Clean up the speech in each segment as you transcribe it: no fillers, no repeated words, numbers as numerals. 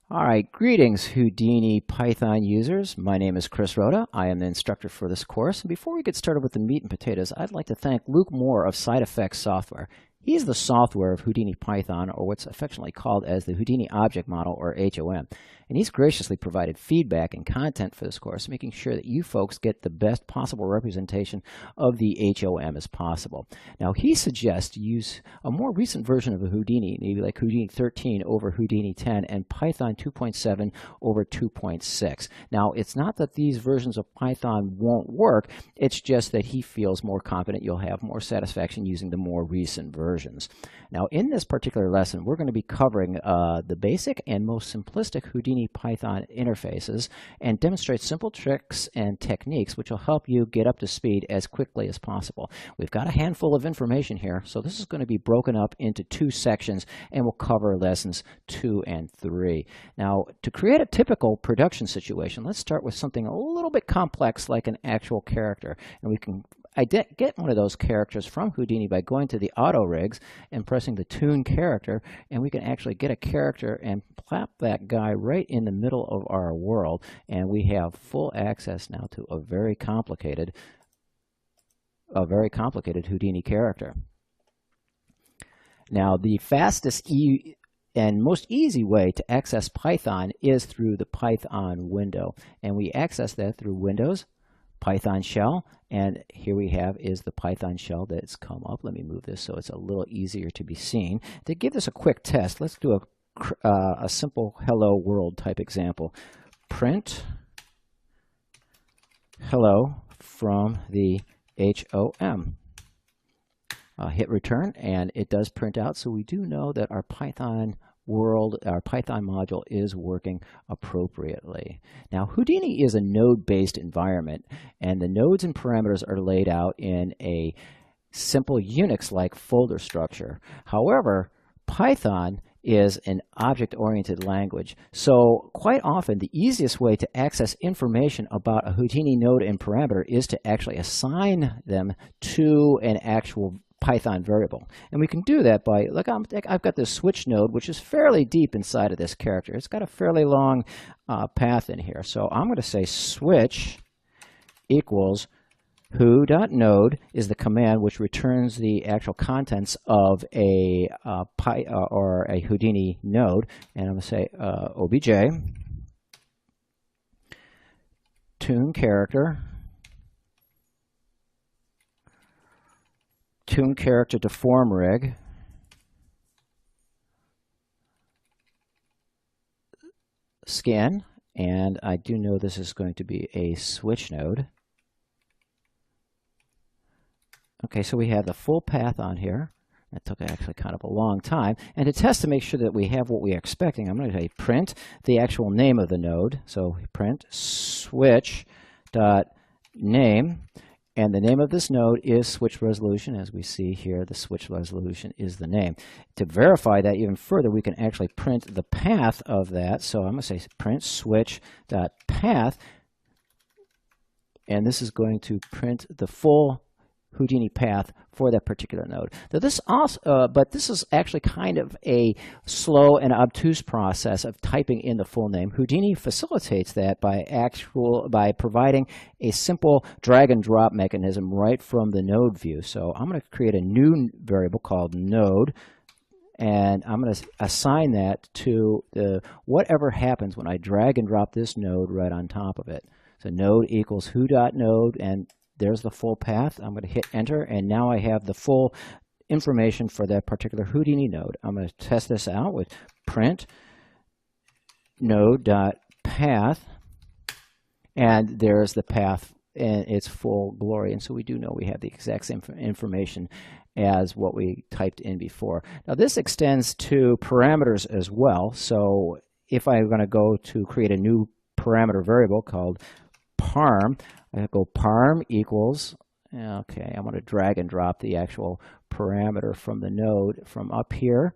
All right, greetings Houdini Python users. My name is Chris Rhoda. I am the instructor for this course. And before we get started with the meat and potatoes, I'd like to thank Luke Moore of Side Effects Software. He's the software of Houdini Python, or what's affectionately called as the Houdini Object Model, or HOM. And he's graciously provided feedback and content for this course, making sure that you folks get the best possible representation of the HOM as possible. Now, he suggests to use a more recent version of a Houdini, maybe like Houdini 13 over Houdini 10 and Python 2.7 over 2.6. Now, it's not that these versions of Python won't work, it's just that he feels more confident you'll have more satisfaction using the more recent versions. Now, in this particular lesson, we're going to be covering the basic and most simplistic Houdini Python interfaces and demonstrate simple tricks and techniques which will help you get up to speed as quickly as possible. We've got a handful of information here, so this is going to be broken up into two sections, and we'll cover lessons 2 and 3. Now, to create a typical production situation, let's start with something a little bit complex like an actual character, and we can get one of those characters from Houdini by going to the auto rigs and pressing the tune character, and we can actually get a character and plop that guy right in the middle of our world, and we have full access now to a very complicated Houdini character. Now, the fastest and most easy way to access Python is through the Python window, and we access that through Windows, Python shell, and here we have is the Python shell that's come up. Let me move this so it's a little easier to be seen. To give this a quick test, let's do a simple hello world type example. Print hello from the HOM. Hit return, and it does print out, so we do know that our Python module is working appropriately. Now, Houdini is a node-based environment, and the nodes and parameters are laid out in a simple Unix-like folder structure. However, Python is an object-oriented language, so quite often the easiest way to access information about a Houdini node and parameter is to actually assign them to an actual Python variable. And we can do that by, look, I've got this switch node, which is fairly deep inside of this character. It's got a fairly long path in here. So I'm going to say switch equals who.node is the command which returns the actual contents of a Houdini node. And I'm going to say obj tune character to form rig scan, and I do know this is going to be a switch node. Okay, so we have the full path on here. That took actually kind of a long time. And to test to make sure that we have what we are expecting, I'm going to say print the actual name of the node. So print switch dot name. And the name of this node is switch resolution. As we see here, the switch resolution is the name. To verify that even further, we can actually print the path of that. So I'm going to say print switch.path. And this is going to print the full Houdini path for that particular node. Now this also, but this is actually kind of a slow and obtuse process of typing in the full name. Houdini facilitates that by providing a simple drag and drop mechanism right from the node view. So I'm going to create a new variable called node, and I'm going to assign that to whatever happens when I drag and drop this node right on top of it. So node equals who.node, and there's the full path. I'm going to hit enter, and now I have the full information for that particular Houdini node. I'm going to test this out with print node.path, and there's the path in its full glory. And so we do know we have the exact same information as what we typed in before. Now this extends to parameters as well. So if I'm going to go to create a new parameter variable called parm, I go parm equals, okay, I'm going to drag and drop the actual parameter from the node from up here,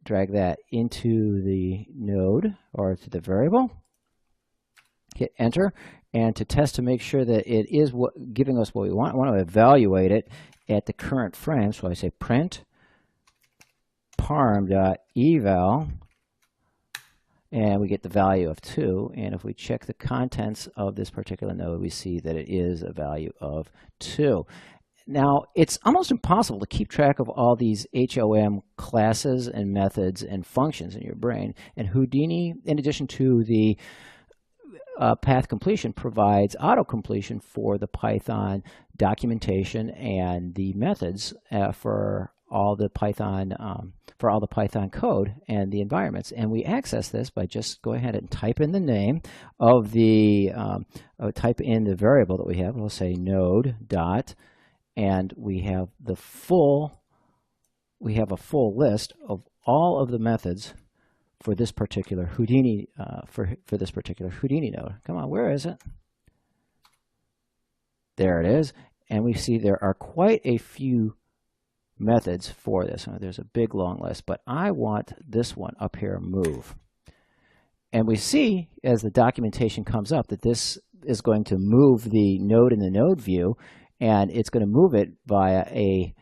drag that into the node or to the variable, hit enter, and to test to make sure that it is giving us what we want, I want to evaluate it at the current frame. So I say print parm.eval and we get the value of 2. And if we check the contents of this particular node, we see that it is a value of 2. Now, it's almost impossible to keep track of all these HOM classes and methods and functions in your brain. And Houdini, in addition to the path completion, provides auto-completion for the Python documentation and the methods for all the Python code and the environments. And we access this by just go ahead and type in the name of the type in the variable that we have. We'll say node dot, and we have a full list of all of the methods for this particular Houdini for this particular Houdini node. Come on, where is it? There it is. And we see there are quite a few methods for this. There's a big long list, but I want this one up here, move. And we see as the documentation comes up that this is going to move the node in the node view, and it's going to move it via a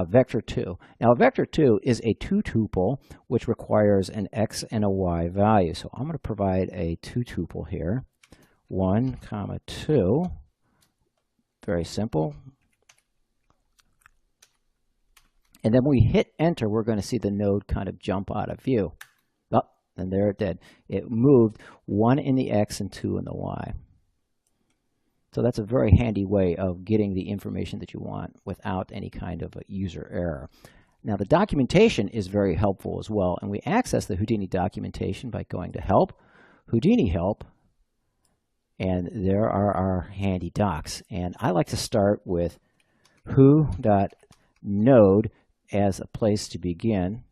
vector 2. Now, a vector 2 is a 2-tuple, which requires an x and a y value. So I'm going to provide a 2-tuple here, 1, 2. Very simple. And then when we hit enter, we're going to see the node kind of jump out of view. Oh, and there it did. It moved 1 in the x and 2 in the y. So that's a very handy way of getting the information that you want without any kind of a user error. Now, the documentation is very helpful as well, and we access the Houdini documentation by going to Help, Houdini Help, and there are our handy docs. And I like to start with who.node as a place to begin.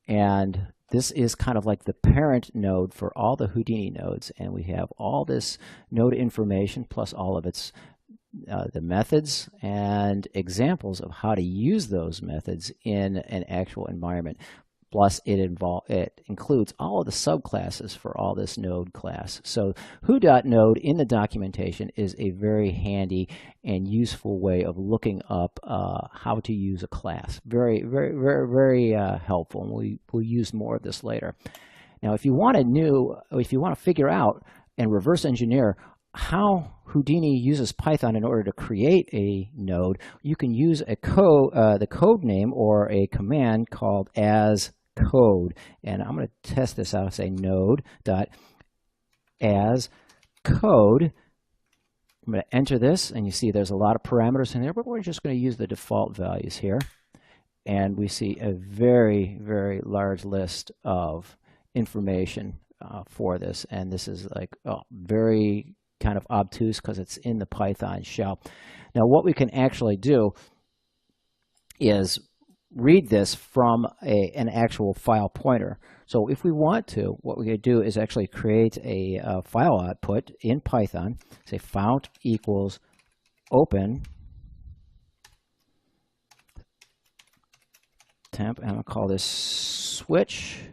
And this is kind of like the parent node for all the Houdini nodes, and we have all this node information plus all of its the methods and examples of how to use those methods in an actual environment. Plus, it includes all of the subclasses for all this node class. So who.node in the documentation is a very handy and useful way of looking up how to use a class. Very, very, very, very helpful, and we'll use more of this later. Now, if you want to figure out and reverse engineer how Houdini uses Python in order to create a node, you can use a the code name or a command called as code. And I'm going to test this out. I'll say node.as code. I'm going to enter this, and you see there's a lot of parameters in there, but we're just going to use the default values here. And we see a very, very large list of information for this. And this is like very kind of obtuse because it's in the Python shell. Now, what we can actually do is read this from an actual file pointer. So if we want to, what we could do is actually create a file output in Python. Say fount equals open temp, and I'm going to call this switch.py.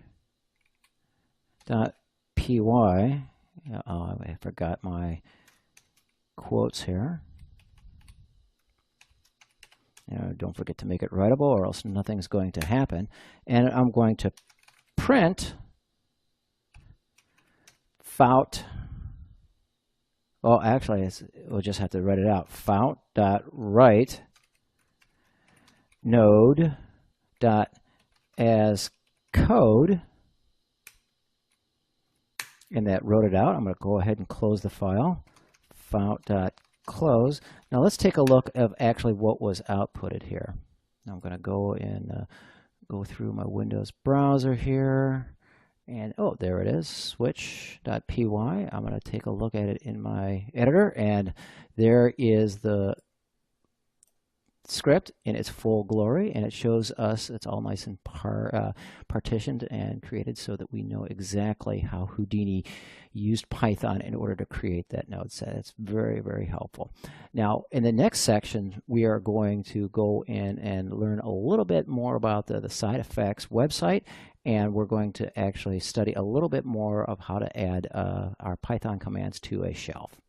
I forgot my quotes here. Don't forget to make it writable, or else nothing's going to happen. And I'm going to print fount. Well, actually, we'll just have to write it out. Fount.write node.as code. And that wrote it out. I'm going to go ahead and close the file. Fount.close. Now let's take a look at actually what was outputted here. I'm going to go and go through my Windows browser here. And oh, there it is, switch.py. I'm going to take a look at it in my editor, and there is the script in its full glory, and it shows us it's all nice and partitioned and created so that we know exactly how Houdini used Python in order to create that node set. It's very, very helpful. Now, in the next section, we are going to go in and learn a little bit more about the side effects website, and we're going to actually study a little bit more of how to add our Python commands to a shelf.